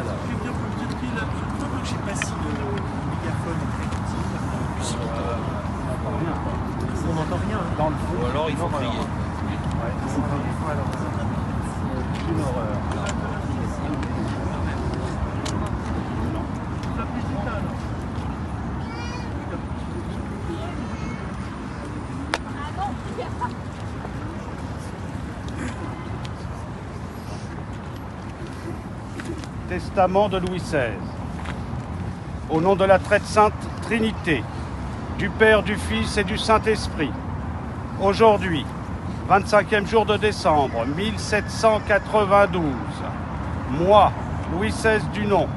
Alors, quelqu'un peut me dire qui est la prochaine fois? Je sais pas si le mégaphone est très utile. On n'entend rien. On n'entend rien. Dans le fond. Ou alors il faut crier. Ouais, c'est une horreur. Testament de Louis XVI. Au nom de la très sainte Trinité, du Père, du Fils et du Saint-Esprit, aujourd'hui, 25e jour de décembre 1792, moi, Louis XVI du nom,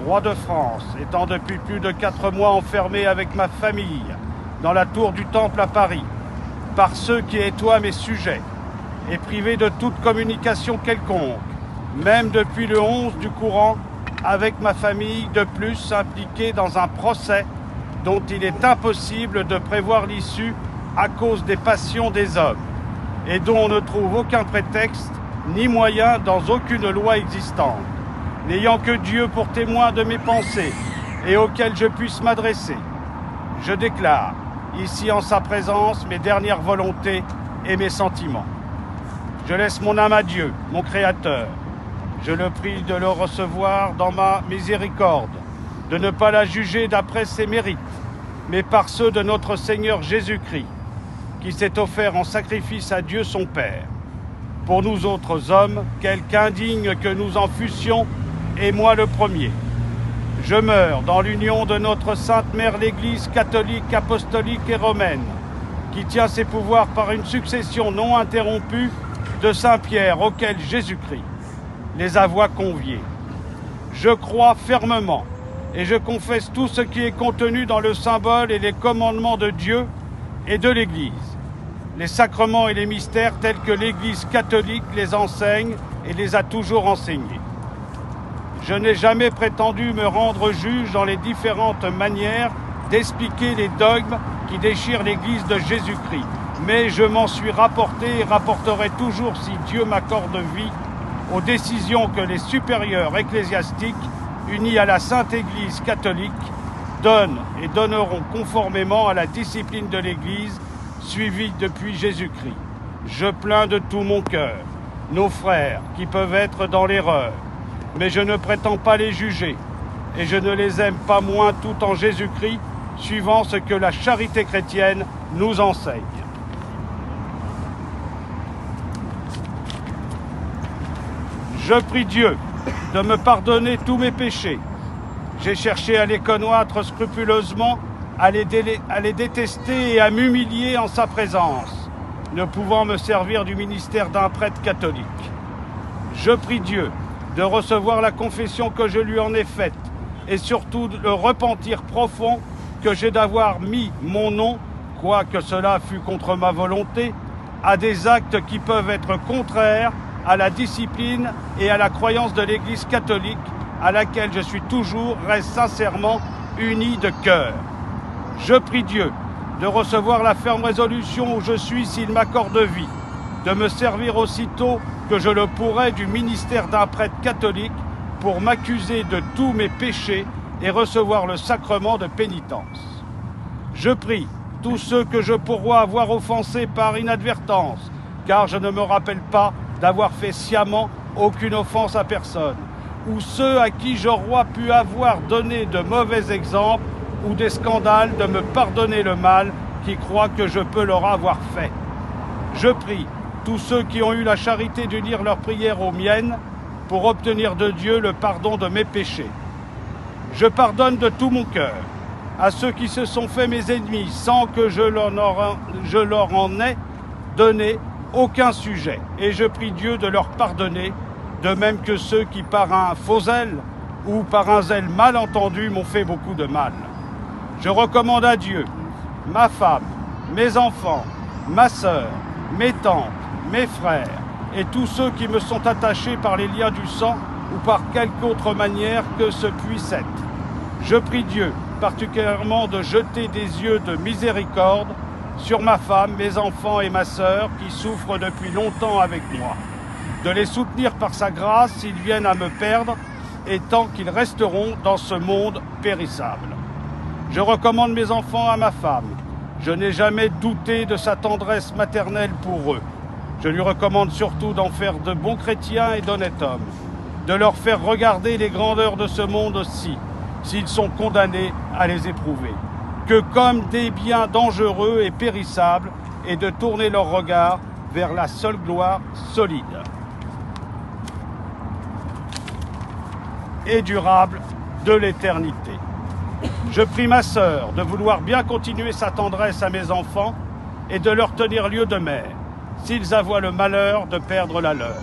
roi de France, étant depuis plus de 4 mois enfermé avec ma famille dans la tour du Temple à Paris, par ceux qui étoient mes sujets, et privé de toute communication quelconque, même depuis le 11 du courant, avec ma famille, de plus impliquée dans un procès dont il est impossible de prévoir l'issue à cause des passions des hommes, et dont on ne trouve aucun prétexte ni moyen dans aucune loi existante, n'ayant que Dieu pour témoin de mes pensées et auquel je puisse m'adresser. Je déclare, ici en sa présence, mes dernières volontés et mes sentiments. Je laisse mon âme à Dieu, mon Créateur. Je le prie de le recevoir dans ma miséricorde, de ne pas la juger d'après ses mérites, mais par ceux de notre Seigneur Jésus-Christ, qui s'est offert en sacrifice à Dieu son Père. Pour nous autres hommes, quelque indignes que nous en fussions, et moi le premier. Je meurs dans l'union de notre Sainte Mère l'Église catholique, apostolique et romaine, qui tient ses pouvoirs par une succession non interrompue de Saint-Pierre, auquel Jésus-Christ les a conviés. Je crois fermement et je confesse tout ce qui est contenu dans le symbole et les commandements de Dieu et de l'Église, les sacrements et les mystères tels que l'Église catholique les enseigne et les a toujours enseignés. Je n'ai jamais prétendu me rendre juge dans les différentes manières d'expliquer les dogmes qui déchirent l'Église de Jésus-Christ, mais je m'en suis rapporté et rapporterai toujours, si Dieu m'accorde vie, aux décisions que les supérieurs ecclésiastiques, unis à la Sainte Église catholique, donnent et donneront conformément à la discipline de l'Église suivie depuis Jésus-Christ. Je plains de tout mon cœur nos frères qui peuvent être dans l'erreur, mais je ne prétends pas les juger, et je ne les aime pas moins tout en Jésus-Christ, suivant ce que la charité chrétienne nous enseigne. Je prie Dieu de me pardonner tous mes péchés. J'ai cherché à les connaître scrupuleusement, à les détester et à m'humilier en sa présence, ne pouvant me servir du ministère d'un prêtre catholique. Je prie Dieu de recevoir la confession que je lui en ai faite et surtout le repentir profond que j'ai d'avoir mis mon nom, quoique cela fût contre ma volonté, à des actes qui peuvent être contraires à la discipline et à la croyance de l'Église catholique, à laquelle je suis toujours, reste sincèrement uni de cœur. Je prie Dieu de recevoir la ferme résolution où je suis s'il m'accorde vie, de me servir aussitôt que je le pourrai du ministère d'un prêtre catholique pour m'accuser de tous mes péchés et recevoir le sacrement de pénitence. Je prie tous ceux que je pourrais avoir offensés par inadvertance, car je ne me rappelle pas d'avoir fait sciemment aucune offense à personne, ou ceux à qui j'aurais pu avoir donné de mauvais exemples ou des scandales, de me pardonner le mal qui croient que je peux leur avoir fait. Je prie tous ceux qui ont eu la charité d'unir leurs prières aux miennes pour obtenir de Dieu le pardon de mes péchés. Je pardonne de tout mon cœur à ceux qui se sont fait mes ennemis sans que je leur en ai donné aucun sujet, et je prie Dieu de leur pardonner, de même que ceux qui par un faux zèle ou par un zèle mal entendu m'ont fait beaucoup de mal. Je recommande à Dieu ma femme, mes enfants, ma sœur, mes tantes, mes frères et tous ceux qui me sont attachés par les liens du sang ou par quelque autre manière que ce puisse être. Je prie Dieu particulièrement de jeter des yeux de miséricorde sur ma femme, mes enfants et ma sœur qui souffrent depuis longtemps avec moi, de les soutenir par sa grâce s'ils viennent à me perdre et tant qu'ils resteront dans ce monde périssable. Je recommande mes enfants à ma femme. Je n'ai jamais douté de sa tendresse maternelle pour eux. Je lui recommande surtout d'en faire de bons chrétiens et d'honnêtes hommes, de leur faire regarder les grandeurs de ce monde aussi, s'ils sont condamnés à les éprouver, que comme des biens dangereux et périssables, et de tourner leur regard vers la seule gloire solide et durable de l'éternité. Je prie ma sœur de vouloir bien continuer sa tendresse à mes enfants et de leur tenir lieu de mère, s'ils avouent le malheur de perdre la leur.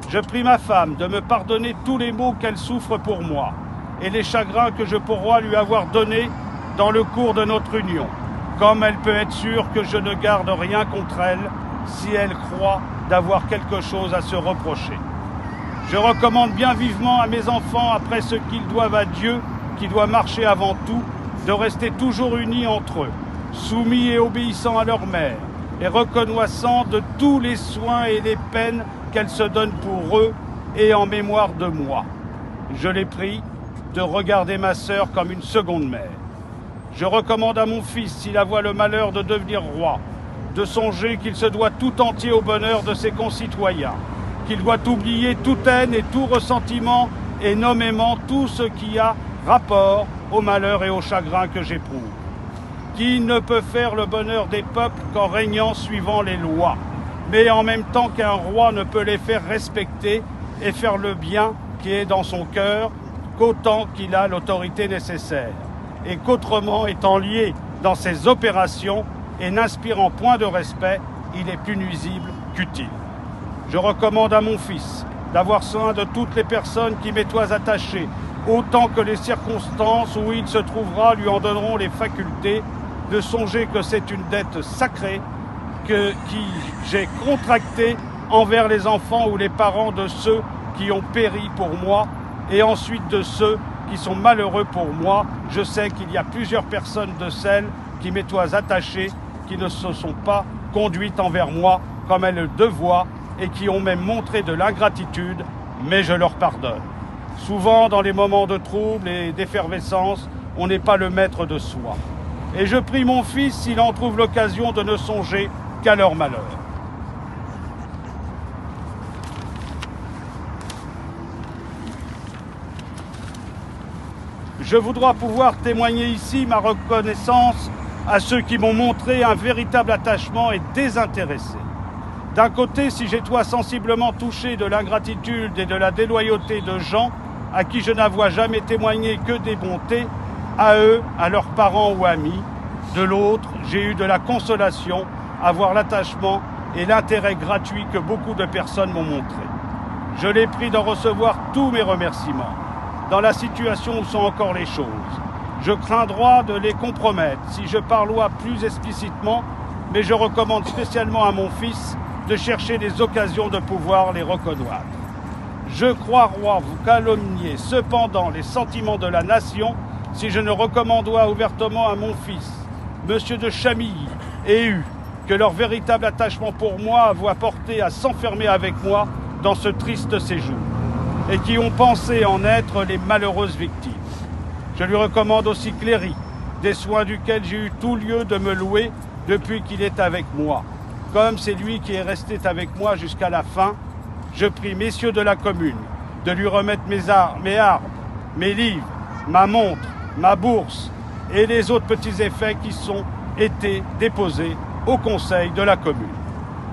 Je prie ma femme de me pardonner tous les maux qu'elle souffre pour moi et les chagrins que je pourrais lui avoir donnés dans le cours de notre union, comme elle peut être sûre que je ne garde rien contre elle si elle croit d'avoir quelque chose à se reprocher. Je recommande bien vivement à mes enfants, après ce qu'ils doivent à Dieu, qui doit marcher avant tout, de rester toujours unis entre eux, soumis et obéissants à leur mère, et reconnaissants de tous les soins et les peines qu'elle se donne pour eux et en mémoire de moi. Je les prie de regarder ma sœur comme une seconde mère. Je recommande à mon fils, s'il avoit le malheur de devenir roi, de songer qu'il se doit tout entier au bonheur de ses concitoyens, qu'il doit oublier toute haine et tout ressentiment et nommément tout ce qui a rapport au malheur et au chagrin que j'éprouve. Qui ne peut faire le bonheur des peuples qu'en régnant suivant les lois, mais en même temps qu'un roi ne peut les faire respecter et faire le bien qui est dans son cœur qu'autant qu'il a l'autorité nécessaire, et qu'autrement étant lié dans ses opérations et n'inspirant point de respect, il est plus nuisible qu'utile. Je recommande à mon fils d'avoir soin de toutes les personnes qui m'étoient attachées, autant que les circonstances où il se trouvera lui en donneront les facultés, de songer que c'est une dette sacrée qui j'ai contractée envers les enfants ou les parents de ceux qui ont péri pour moi, et ensuite de ceux qui sont malheureux pour moi. Je sais qu'il y a plusieurs personnes de celles qui m'étoient attachées, qui ne se sont pas conduites envers moi comme elles le devaient, et qui ont même montré de l'ingratitude, mais je leur pardonne. Souvent, dans les moments de trouble et d'effervescence, on n'est pas le maître de soi. Et je prie mon fils, s'il en trouve l'occasion, de ne songer qu'à leur malheur. Je voudrais pouvoir témoigner ici ma reconnaissance à ceux qui m'ont montré un véritable attachement et désintéressé. D'un côté, si j'étais sensiblement touché de l'ingratitude et de la déloyauté de gens à qui je n'avois jamais témoigné que des bontés, à eux, à leurs parents ou amis. De l'autre, j'ai eu de la consolation à voir l'attachement et l'intérêt gratuit que beaucoup de personnes m'ont montré. Je les prie d'en recevoir tous mes remerciements, dans la situation où sont encore les choses. Je crains droit de les compromettre si je parlois plus explicitement, mais je recommande spécialement à mon fils de chercher des occasions de pouvoir les reconnaître. Je crois vous calomnier cependant les sentiments de la nation si je ne recommandois ouvertement à mon fils, Monsieur de Chamilly et eu, que leur véritable attachement pour moi avoit porté à s'enfermer avec moi dans ce triste séjour, et qui ont pensé en être les malheureuses victimes. Je lui recommande aussi Cléry, des soins duquel j'ai eu tout lieu de me louer depuis qu'il est avec moi. Comme c'est lui qui est resté avec moi jusqu'à la fin, je prie messieurs de la commune de lui remettre mes armes, mes livres, ma montre, ma bourse et les autres petits effets qui sont été déposés au conseil de la commune.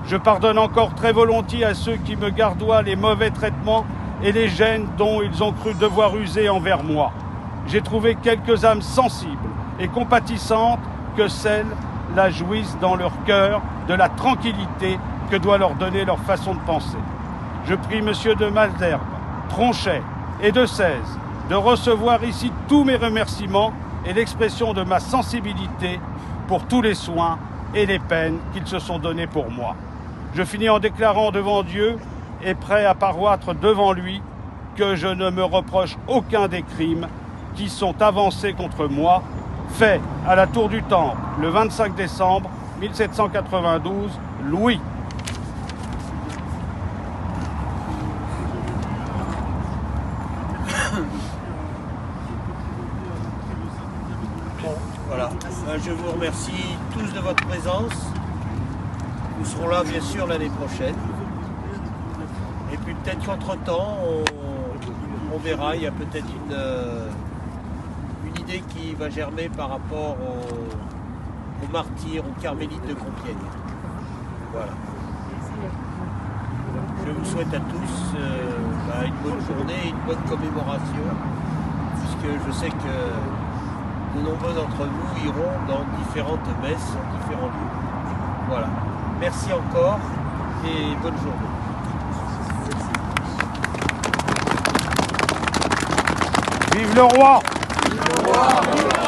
Je pardonne encore très volontiers à ceux qui me gardoient les mauvais traitements et les gênes dont ils ont cru devoir user envers moi. J'ai trouvé quelques âmes sensibles et compatissantes que celles-là jouissent dans leur cœur de la tranquillité que doit leur donner leur façon de penser. Je prie monsieur de Malherbe, Tronchet et de Sèze de recevoir ici tous mes remerciements et l'expression de ma sensibilité pour tous les soins et les peines qu'ils se sont donnés pour moi. Je finis en déclarant devant Dieu et prêt à paroître devant lui que je ne me reproche aucun des crimes qui sont avancés contre moi, faits à la Tour du Temple le 25 décembre 1792, Louis. Je vous remercie tous de votre présence. Nous serons là bien sûr l'année prochaine. Et puis peut-être qu'entre-temps, on verra, il y a peut-être une idée qui va germer par rapport aux martyrs, aux carmélites de Compiègne. Voilà. Je vous souhaite à tous une bonne journée, une bonne commémoration, puisque je sais que de nombreux d'entre vous iront dans différentes messes, en différents lieux. Voilà. Merci encore et bonne journée. Vive le roi! Vive le roi!